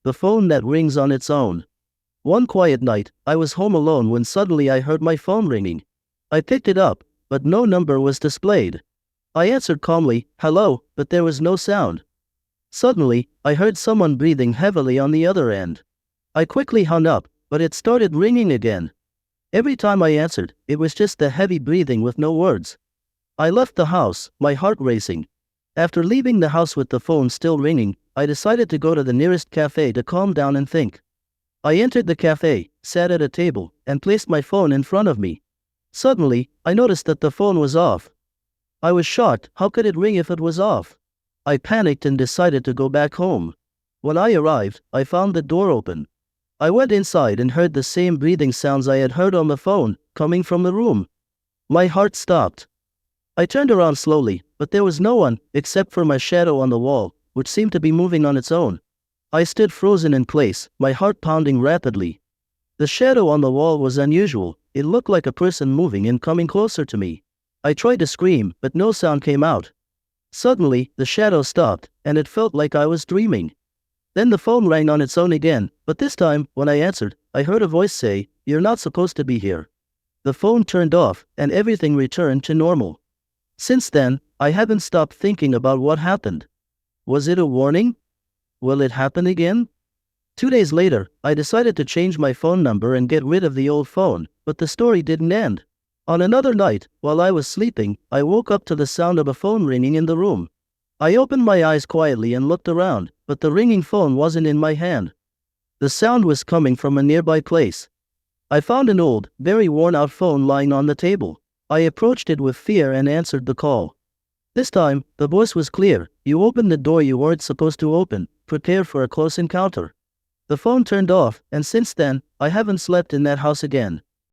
the phone that rings on its own. One quiet night, I was home alone when suddenly I heard my phone ringing. I picked it up, but no number was displayed. I answered calmly, "Hello," but there was no sound. Suddenly, I heard someone breathing heavily on the other end. I quickly hung up, but it started ringing again. Every time I answered, it was just the heavy breathing with no words. I left the house, my heart racing. After leaving the house with the phone still ringing, I decided to go to the nearest cafe to calm down and think. I entered the cafe, sat at a table, and placed my phone in front of me. Suddenly, I noticed that the phone was off. I was shocked. How could it ring if it was off? I panicked and decided to go back home. When I arrived, I found the door open. I went inside and heard the same breathing sounds I had heard on the phone, coming from the room. My heart stopped. I turned around slowly, but there was no one, except for my shadow on the wall, which seemed to be moving on its own. I stood frozen in place, my heart pounding rapidly. The shadow on the wall was unusual. It looked like a person moving and coming closer to me. I tried to scream, but no sound came out. Suddenly, the shadow stopped, and it felt like I was dreaming. Then the phone rang on its own again, but this time, when I answered, I heard a voice say, "You're not supposed to be here." The phone turned off, and everything returned to normal. Since then, I haven't stopped thinking about what happened. Was it a warning? Will it happen again? 2 days later, I decided to change my phone number and get rid of the old phone, but the story didn't end. On another night, while I was sleeping, I woke up to the sound of a phone ringing in the room. I opened my eyes quietly and looked around, but the ringing phone wasn't in my hand. The sound was coming from a nearby place. I found an old, very worn-out phone lying on the table. I approached it with fear and answered the call. This time, the voice was clear. "You opened the door you weren't supposed to open. Prepare for a close encounter." The phone turned off, and since then, I haven't slept in that house again.